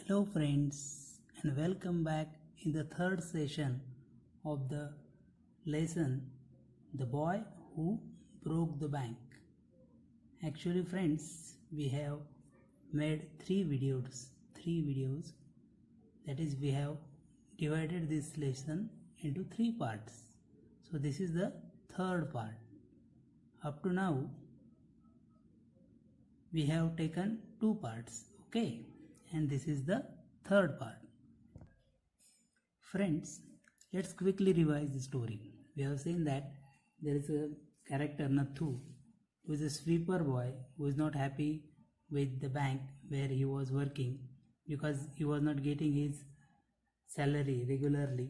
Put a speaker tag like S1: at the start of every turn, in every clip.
S1: Hello friends, and welcome back in the third session of the lesson The Boy Who Broke the Bank. Actually friends, we have made three videos, that is we have divided this lesson into three parts. So this is the third part. Up to now we have taken two parts, okay, and this is the third part. Friends, let's quickly revise the story. We have seen that there is a character Nathu, who is a sweeper boy who is not happy with the bank where he was working because he was not getting his salary regularly.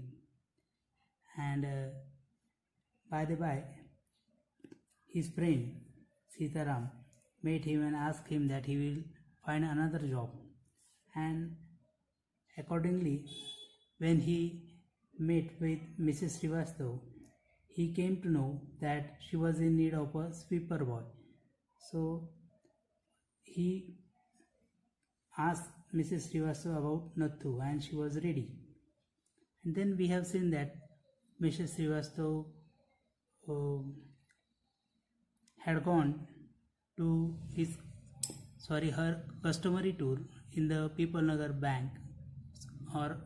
S1: And by the by, his friend Sitaram met him and asked him that he will find another job. And accordingly, when he met with Mrs. Srivastav, he came to know that she was in need of a sweeper boy. So he asked Mrs. Srivastav about Nathu and she was ready. And then we have seen that Mrs. Srivastav had gone to her customary tour in the People Nagar bank, or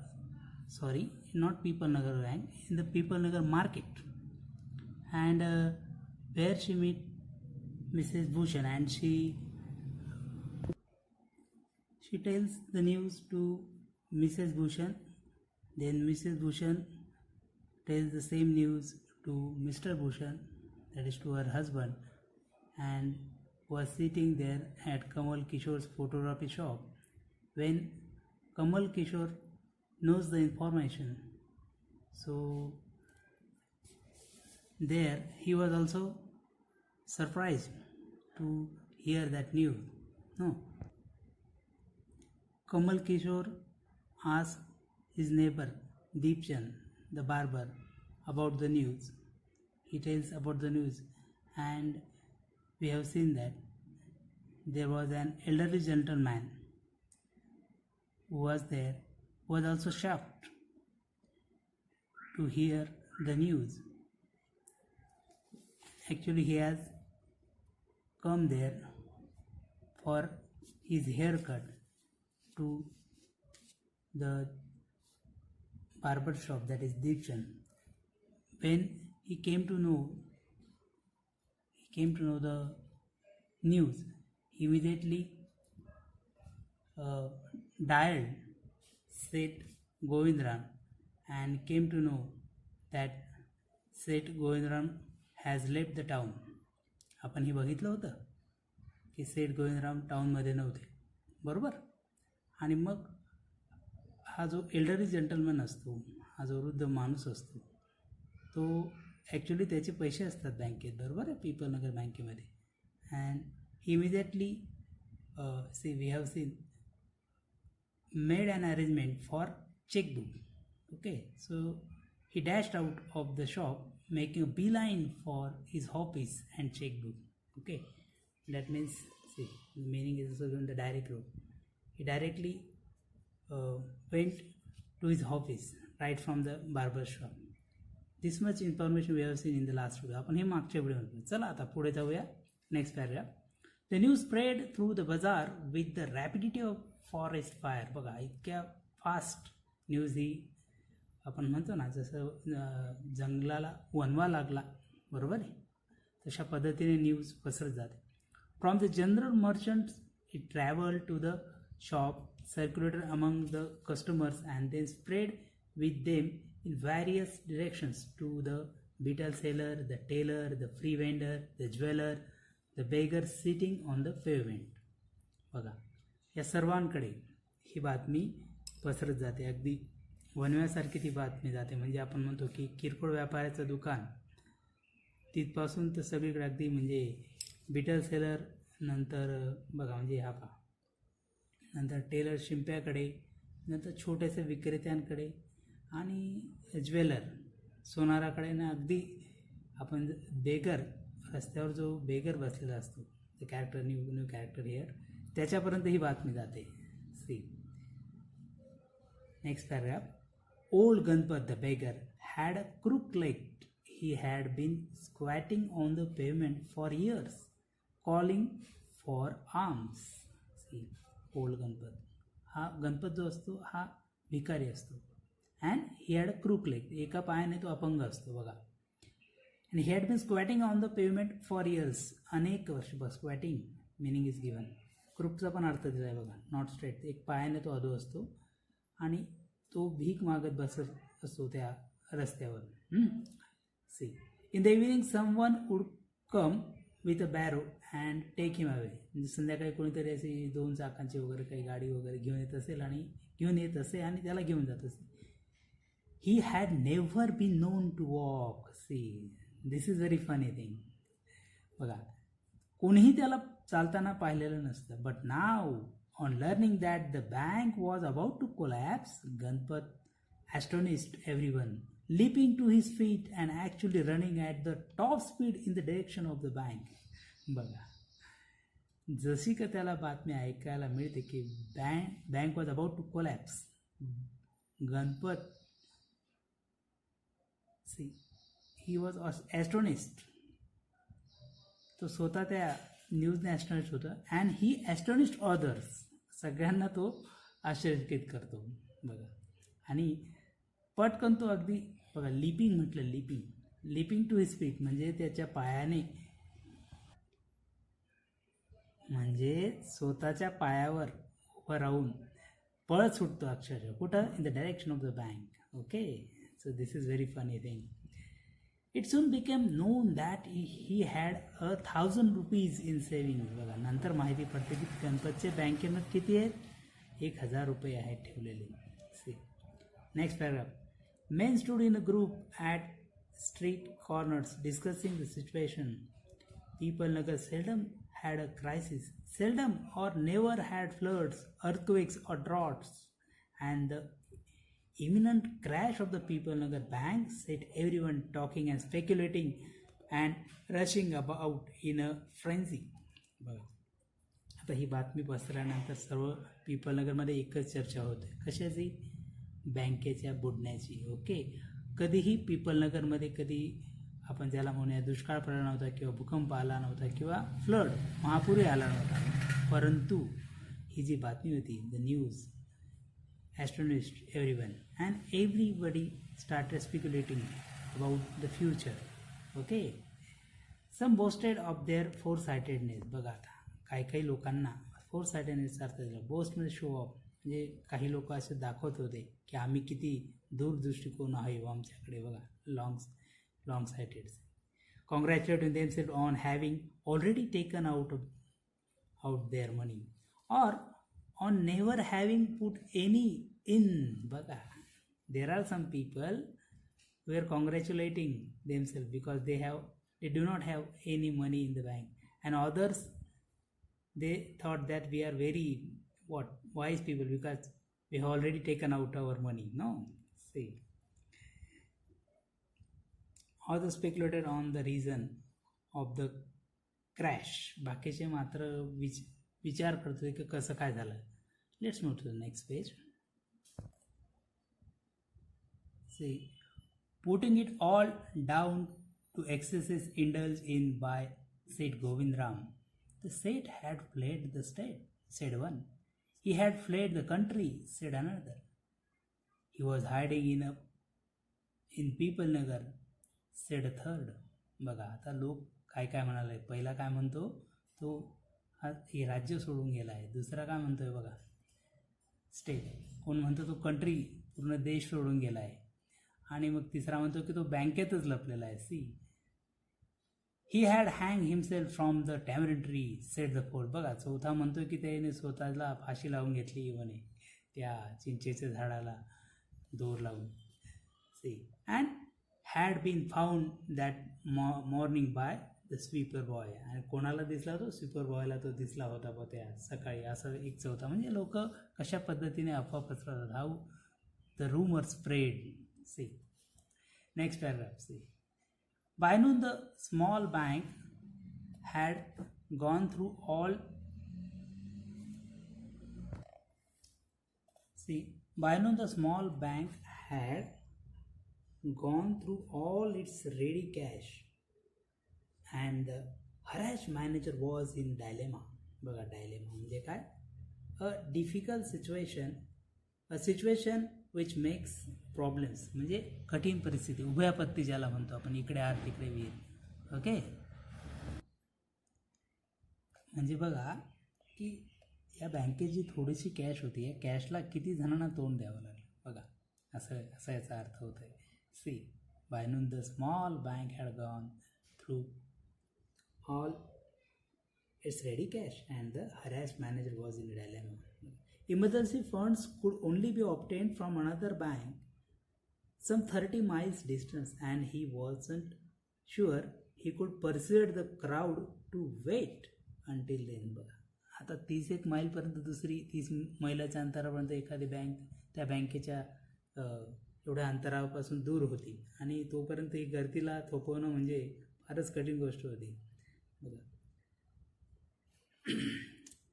S1: not People Nagar bank, in the People Nagar market, and where she met Mrs. Bhushan, and she tells the news to Mrs. Bhushan. Then Mrs. Bhushan tells the same news to Mr. Bhushan, that is to her husband, and was sitting there at Kamal Kishore's photography shop. When Kamal Kishore knows the information, so there he was also surprised to hear that news. No, Kamal Kishore asked his neighbor Deepchand, the barber, about the news. He tells about the news, and we have seen that there was an elderly gentleman who was there, who was also shocked to hear the news. Actually, he has come there for his haircut to the barber shop, that is Deepchand. When he came to know the news, he immediately dialed Seth Govindram and came to know that Seth Govindram has left the town. आपण हे बघितलं होतं की सेठ गोविंदराम टाउनमध्ये नव्हते, बरोबर. आणि मग हा जो एल्डरली जेंटलमॅन असतो, हा जो वृद्ध माणूस असतो, तो ॲक्च्युली त्याचे पैसे असतात बँकेत, बरोबर आहे, पीपल नगर बँकेमध्ये. And he immediately we have seen made an arrangement for checkbook. Okay, so he dashed out of the shop, making a beeline for his office and checkbook. Okay, that means, see, the meaning is also given the direct route. He directly went to his office right from the barber shop. This much information we have seen in the last video. आपण हे मागच्या व्हिडिओमध्ये. चला आता पुढे जाऊया. Next paragraph. The news spread through the bazaar with the rapidity of forest fire. बघा, इतक्या फास्ट न्यूज ही, आपण म्हणतो ना, जसं जंगलाला वनवा लागला, बरोबर आहे, तशा पद्धतीने न्यूज पसरत जाते. From the general merchants it travel to the shop, circulated among the customers and then spread with them in various directions to the betel seller, the tailor, the free vendor, the jeweller, the beggar sitting on the pavement. बघा, या सर्वांकडे ही बातमी पसरत जाते. अगदी वनव्यासारखी ती बातमी जाते. म्हणजे आपण म्हणतो की किरकोळ व्यापाऱ्याचं दुकान तिथपासून तर सगळीकडे, अगदी म्हणजे बिटल सेलर, नंतर बघा म्हणजे हा पहा, नंतर टेलर शिंप्याकडे, नंतर छोट्याशा विक्रेत्यांकडे, आणि ज्वेलर सोनाराकडे, ना अगदी आपण बेगर, रस्त्यावर जो बेगर बसलेला असतो, the character new character here, त्याच्यापर्यंत ही बातमी जाते. See Next paragraph. Old Ganpat the beggar had a crook leg. He had been squatting on the pavement for years, calling for alms. See, old Ganpat. हा गणपत जो असतो हा भिकारी असतो. And he had a crook leg. एका पायाने तो अपंग असतो बघा. And he had been squatting on the pavement for years. अनेक वर्ष. Squatting meaning is given. क्रूकचा पण अर्थ दिला आहे बघा. Not straight. एक पायाने तो अधो असतो आणि तो भीक मागत बसत असतो त्या रस्त्यावर. See, in the evening someone would come with a barrow and take him away. म्हणजे संध्याकाळी कोणीतरी अशी 2 चाकांची वगैरे काही गाडी वगैरे घेऊन येत असेल आणि घेऊन येत असे आणि त्याला घेऊन जात असे. He had never been known to walk. See, this is very funny thing. बघा, कोणीही त्याला चालताना पाहिलेलं नसतं. But now on learning that the bank was about to collapse, Ganpat astonished everyone, leaping to his feet and actually running at the top speed in the direction of the bank. बघा, जशी का त्याला बातमी ऐकायला मिळते की bank was about to collapse, Ganpat see he was astonished. तो स्वतः त्या न्यूजने ॲस्टोनिस्ट होतं. And he astonished others. सगळ्यांना तो आश्चर्यचकित करतो बघा. आणि पटकन तो अगदी बघा, लिपिंग म्हटलं. लिपिंग टू हिज फीट म्हणजे त्याच्या पायाने, म्हणजे स्वतःच्या पायावर उभं राहून पळत सुटतो अक्षरशः. कुठं? In the direction of the bank. Okay, so this is very funny thing. It soon became non that he had 1,000 rupees in saving. बघा, नंतर माहिती पडते की गणपतचे बँकेमध्ये किती आहेत? 1,000 रुपये आहेत ठेवलेले. See, next paragraph. Men stood in a group at street corners discussing the situation. People Nagar seldom had a crisis, seldom or never had floods, earthquakes or droughts, and the imminent crash of the People Nagar bank set everyone talking and speculating and rushing about in a frenzy. बघा, आता ही बातमी पसरल्यानंतर serve people नगरमध्ये एकच चर्चा होते. कशाची? बँकेच्या बुडण्याची. Okay, कधीही पीपल नगरमध्ये कधी आपण ज्याला म्हणूया दुष्काळ पडला नव्हता किंवा भूकंप आला नव्हता किंवा फ्लड महापूरही आला नव्हता. परंतु ही जी बातमी होती, the news astonished everyone and everybody started speculating about the future. Okay, some boasted of their foresightedness. बघा, आता काही लोकांना फोर सायटेडनेसचा अर्थ दिला. बोस्ट म्हणजे शो ऑफ. म्हणजे काही लोक असे दाखवत होते की आम्ही किती दूरदृष्टिकोन आहे आमच्याकडे. बघा, long sighted. Congratulating themselves on having already taken out their money or on never having put any in. बघा, there are some people who are congratulating themselves because they do not have any money in the bank, and others they thought that we are very wise people because we have already taken out our money. No, see, others speculated on the reason of the crash. बाकीचे मात्र विचार करतोय की कसं काय झालं. Let's move to the next page. See, putting it all down to excesses indulged in by Seth Govindram. The Seth had fled the state, said one. He had fled the country, said another. He was hiding in People Nagar, said a third. बघा, आता लोक काय काय म्हणाले. पहिला काय म्हणतो तो हे राज्य सोडून गेला आहे. दुसरा काय म्हणतोय बघा, स्टेट. कोण म्हणतो तो कंट्री, पूर्ण देश सोडून गेला आहे. आणि मग तिसरा म्हणतो की तो बँकेतच लपलेला आहे. See, he had hung himself from the tamarind tree, said the fourth. बघा, चौथा म्हणतो की त्याने स्वतःला फाशी लावून घेतली म्हणे त्या चिंचेच्या झाडाला दोर लावून. See, and had been found that morning by the sweeper boy. आणि कोणाला दिसला तो? स्वीपर बॉयला तो दिसला होता बघ त्या सकाळी. असं एक चौथा. म्हणजे लोक कशा पद्धतीने अफवा पसरवतात. How the rumour spread. See, next paragraph. See, by noon the small bank had gone through all. See, By noon, the small bank had gone through all its ready cash, and the harassed manager was in dilemma. बघा dilemma म्हणजे काय? A difficult situation, a situation which makes problems, म्हणजे कठीण परिस्थिती, उभयपत्ती ज्याला म्हणतो आपण, इकडे आर तिकडे वीर. ओके, म्हणजे बघा की या बँकेत जी थोडीशी कॅश होती, या कॅशला किती जणांना तोंड द्यावं लागलं बघा. असा याचा अर्थ होत आहे. See, by noon the small bank had gone through all its ready cash and the harassed manager was in a dilemma. Emergency funds could only be obtained from another bank some 30 miles distance, and he wasn't sure he could persuade the crowd to wait until then. बघा, आता 31 मैलपर्यंत दुसरी 30 मैलाच्या अंतरापर्यंत एखादी bank त्या बँकेच्या एवढ्या अंतरापासून दूर होती, आणि तोपर्यंत ही गर्दीला थोपवणं म्हणजे फारच कठीण गोष्ट होती. बघा,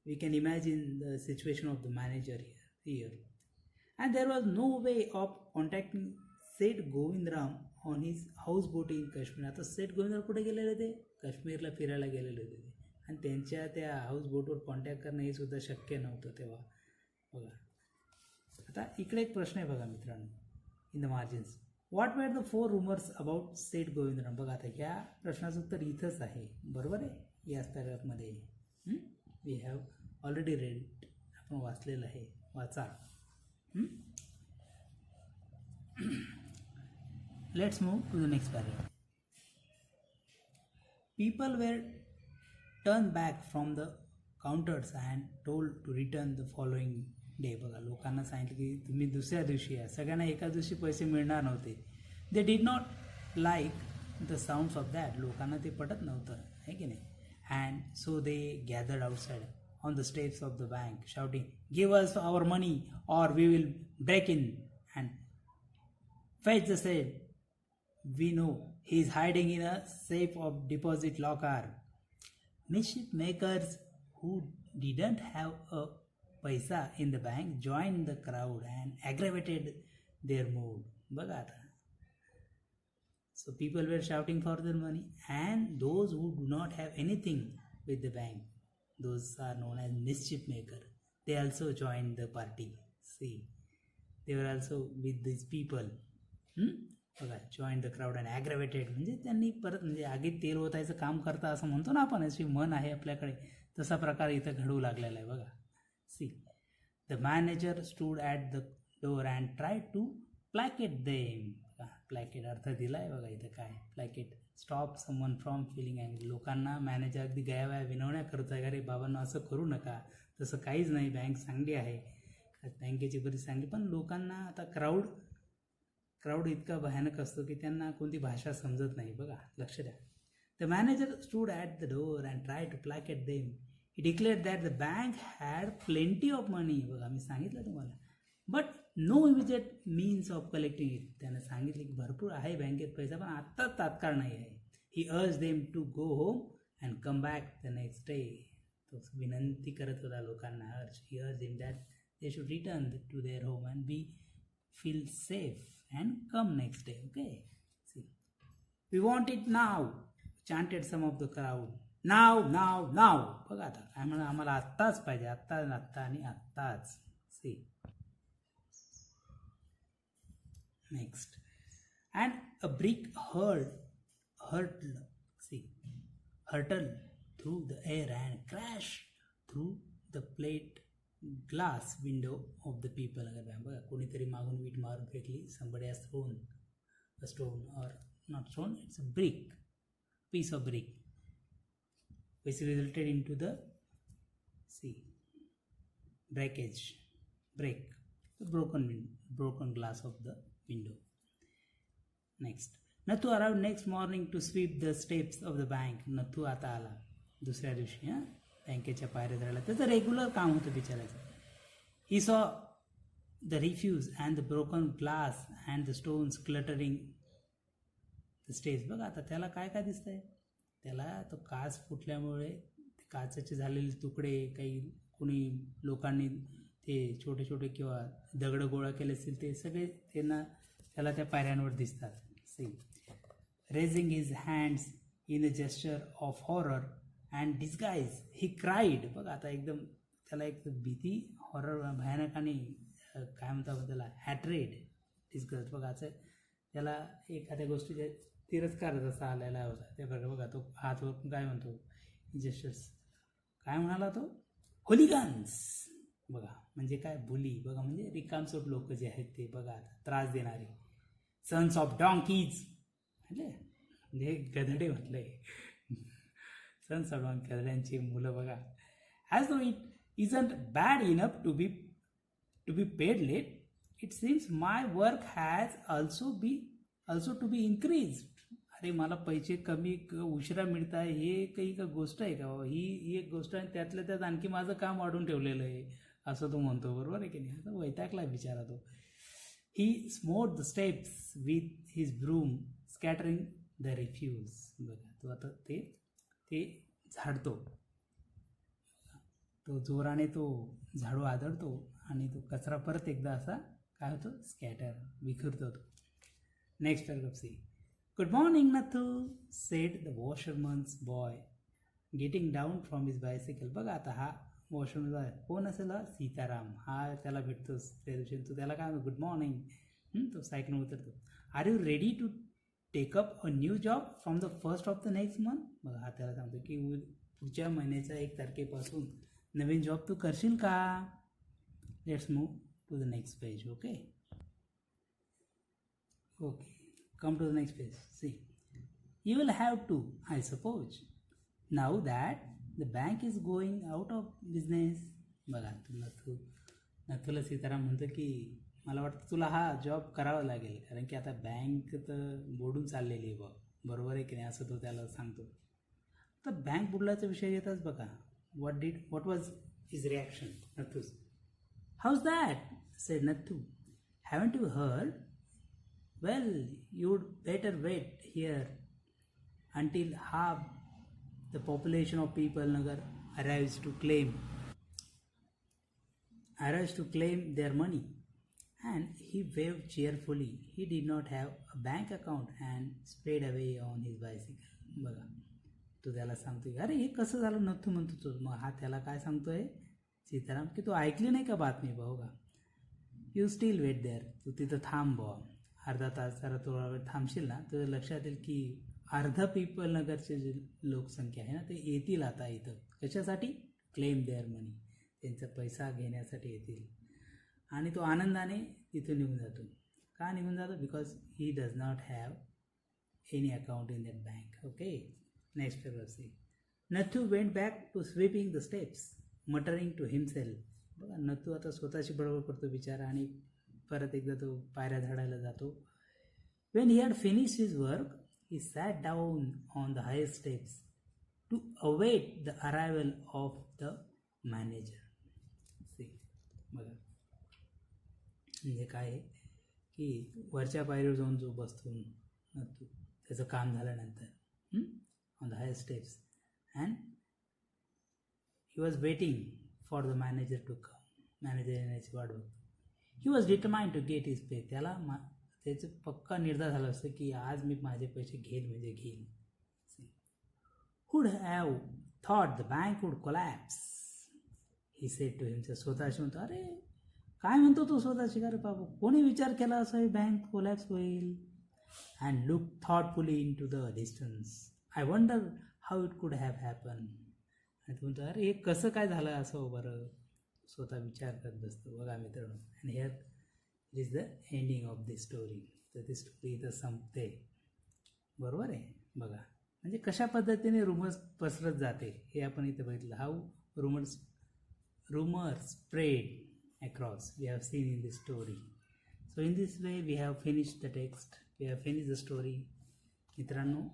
S1: we can imagine the situation of the manager here. And there was no way of contacting Seth Govindram on his houseboat in Kashmir. आता सेठ गोविंदराम कुठे गेलेले ते? काश्मीरला फिरायला गेलेले होते ते, आणि त्यांच्या त्या हाऊसबोटवर कॉन्टॅक्ट करणं हे सुद्धा शक्य नव्हतं तेव्हा. बघा, आता इकडे एक प्रश्न आहे बघा मित्रांनो, in the margins, what were the 4 rumors about Seth Govindram. बघा, आता ह्या प्रश्नाचं उत्तर इथंच आहे, बरोबर आहे, याच पॅराग्राफमध्ये. We have already read it, आपण वाचलेलं आहे, वाचा. Let's move to the next paragraph. People were turn back from the counters and told to return the following day. बघा, लोकांना सांगितलं की तुम्ही दुसऱ्या दिवशी या. सगळ्यांना एका दिवशी पैसे मिळणार नव्हते. They did not like the sounds of that. लोकांना ते पटत नव्हतं, आहे की नाही. And so they gathered outside on the steps of the bank, shouting, "Give us our money or we will break in and fetch the said. We know he is hiding in a safe of deposit locker." Mischief makers who didn't have a paisa in the bank joined the crowd and aggravated their mood. बघा आता. So people were shouting for their money, and those who do not have anything with the bank, those are known as mischief maker. They also joined the party. See, they were also with these people. बघा, joined the crowd and aggravated, म्हणजे त्यांनी परत, म्हणजे आगीत तेल ओतायचं काम करता असं म्हणतो ना आपण, अशी मन आहे आपल्याकडे, तसा प्रकार इथं घडू लागलेला आहे बघा. See, the manager stood at the door and tried to placate them. Placate अर्थ दिला आहे बघा इथं काय. Placate, stop someone from feeling angry. लोकांना मॅनेजर अगदी गयावया विनवण्या करत आहे, अरे बाबांना असं करू नका, तसं काहीच नाही, बँक चांगली आहे, बँकेची बरीच चांगली. पण लोकांना आता क्राऊड इतका भयानक असतो की त्यांना कोणती भाषा समजत नाही. बघा, लक्ष द्या. The manager stood at the door and try to placate them. He declared that the bank had plenty of money. बघा, मी सांगितलं तुम्हाला, but no immediate means of collecting it. त्यानं सांगितलं की भरपूर आहे बँकेत पैसा, पण आत्ता तात्काळ नाही आहे. He urged them to go home and come back the next day. तो विनंती करत होता लोकांना. He urged them that they should return to their home and be feel safe and come next day. Okay, see, we want it now, chanted some of the crowd. Now now now. बघा आता काय म्हणा, आम्हाला आत्ताच पाहिजे, आत्ता आणि आत्ताच. See, next, and a brick hurtled through the air and crashed through the plate glass window of the people. अगर बघा, कोणीतरी मागून वीट मारून फेकली. somebody has thrown a stone, or not stone, it's a piece of brick, which resulted into the broken glass of the window. Next, Nathu arrived next morning to sweep the steps of the bank. Nathu आता आला दुसऱ्या दिवशी बँकेच्या पायऱ्या झाला. त्याचं regular काम होतं बिचारायचं. He saw the refuse and the broken glass and the stones cluttering the steps. बघा आता त्याला काय काय दिसतंय, त्याला तो काच फुटल्यामुळे काचेचे झालेले तुकडे, काही कोणी लोकांनी ते छोटे छोटे किंवा दगड गोळा केले असतील ते सगळे त्याला त्या पायऱ्यांवर दिसतात. See raising his hands in a gesture of horror and disguise he cried. बघा आता एकदम त्याला एक भीती, हॉरर भयानक आणि काय म्हणतात त्याला हॅट्रेड, डिस्गस्ट. बघा असं त्याला एखाद्या गोष्टीचा तिरस्कार जसा आलेला होता त्या प्रकारे. बघा तो हातवर काय म्हणतो, जेस्चर्स काय म्हणाला तो, होलिगन्स. बघा म्हणजे काय, बुली. बघा म्हणजे रिकामचोट लोक जे आहेत ते, बघा त्रास देणारे. सन्स ऑफ डॉंकीज म्हणजे गधडे म्हटलंय, सन्स ऑफ डॉंकी, गधड्यांची मुलं. बघा as though it isn't bad enough to be paid late, it seems my work has also to be increased. अरे मला पैसे कमी उशिरा मिळत आहे हे काही का गोष्ट आहे का? ही एक गोष्ट आहे, त्यातल्या त्यात आणखी माझं काम वाढून ठेवलेलं आहे असं तो म्हणतो. बरोबर आहे की नाही? आता वैतागला बिचारा तो. He smote the steps with his broom scattering the refuse. बघा तो आता ते झाडतो, तो जोराने तो झाडू आदळतो आणि तो कचरा परत एकदा असा काय होतो, स्कॅटर, विखुरतो तो. Next paragraph see. Good morning Nathu said the washerman's boy getting down from his bicycle. बघा आता हा वॉशरमन आहे, कोण असेल हा, सीताराम. हा त्याला भेटतोस त्या दिवशी, तो त्याला काय गुड मॉर्निंग. तो सायकलून उतरतो. Are you ready to take up a new job from the first of the next month. बघा हा त्याला सांगतो की पुढच्या महिन्याच्या 1 तारखेपासून नवीन जॉब तू करशील का. Let's move to the next page. Okay come to the next page. See you will have to, I suppose, now that the bank is going out of business. बघा नथूला सीताराम म्हणतो की मला वाटतं तुला हा जॉब करावा लागेल, कारण की आता बँक तर बुडून चाललेली आहे. बरोबर आहे की नाही, असं तो त्याला सांगतो. तर बँक बुडल्याचा विषय येताच बघा. What was his reaction? Nathu's. How's that? said Nathu. Haven't you heard? Well, you'd better wait here until half the population of People Nagar arrives to claim their money. And he waved cheerfully. He did not have a bank account and sped away on his bicycle. बघा तो त्याला सांगतोय, अरे हे कसं झालं नथू म्हणतो तो. मग हा त्याला काय सांगतोय सीताराम की तू ऐकली नाही का बातमी. बघा यू स्टील वेट देअर, तू तिथं थांब बुवा, अर्धा तास जरा थोडा वेळ थांबशील ना, तुझ्या लक्षात येईल की अर्धा पीपल नगरचे जे लोकसंख्या आहे ना ते येतील आता इथं. कशासाठी, क्लेम देअर मनी, त्यांचा पैसा घेण्यासाठी येतील. आणि तो आनंदाने तिथून निघून जातो. का निघून जातो, because he does not have any account in that bank. Okay next paragraph see. Nathu went back to sweeping the steps, muttering to himself. बघा नथू आता स्वतःची बडबड करतो बिचारा आणि परत एकदा तो पायऱ्या झाडायला जातो. When he had finished his work, he sat down on the highest steps to await the arrival of the manager. See, बघा म्हणजे काय आहे की वरच्या पायरीवर जाऊन जो बसतो नथू, त्याचं काम झाल्यानंतर on the highest steps, and he was waiting for the manager to come. Manager येण्याची वाट बघतो. He was determined to get his pay. त्याला त्याचं पक्का निर्धार झाला असतं की आज मी माझे पैसे घेईल म्हणजे घेईल. Would have thought the bank would collapse, he said to himself. स्वतःशी म्हणतो, अरे काय म्हणतो तो स्वतःशी, अरे बाबा कोणी विचार केला असं बँक कोलॅप्स होईल. And looked thoughtfully into the distance. I wonder how it could have happened. आणि तू म्हणतो अरे हे कसं काय झालं असं बरं, स्वतः विचार करत बसतो. बघा मित्रांनो, and here is the ending of this story. तर ती स्टोरी इथं संपते. बरोबर आहे. बघा म्हणजे कशा पद्धतीने रुमर्स पसरत जाते हे आपण इथं बघितलं. How rumors spread across, we have seen in this story. So in this way we have finished the text, we have finished the story. मित्रांनो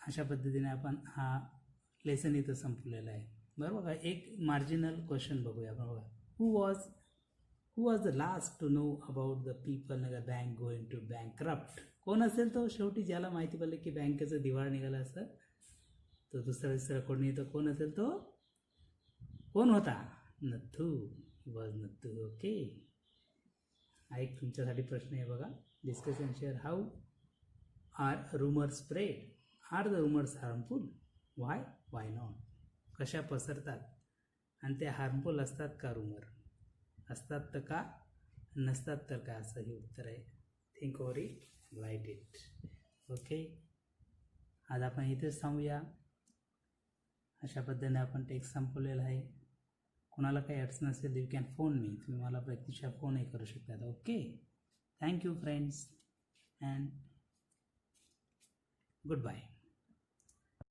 S1: अशा पद्धतीने आपण हा लेसन इथं संपलेला आहे. बरोबर का. एक मार्जिनल क्वेश्चन बघूया आपण. बघा who was the last to know about the people Nagar bank going to bankrupt. कोण असेल तो शेवटी ज्याला माहिती पडलं की बँकेचं दिवाळ निघालं असतं, तो दुसरा कोणी, तर कोण असेल तो कोण होता, नथू. Was not okay. हा एक तुमच्यासाठी प्रश्न आहे बघा. Discuss and share. How are rumors spread? Are the rumors harmful? Why not? कशा पसरतात आणि ते हार्मफुल असतात का rumor? असतात तर का, नसतात तर का, असं हे उत्तर आहे. Think over it, write it. Okay, आज आपण इथेच थांबूया. अशा पद्धतीने आपण टेक्स्ट संपवलेला आहे. कोणाला काही अडचण असेल यू कॅन फोन मी. तुम्ही मला प्रत्यक्षात फोनही करू शकता. Okay, thank you friends and good bye.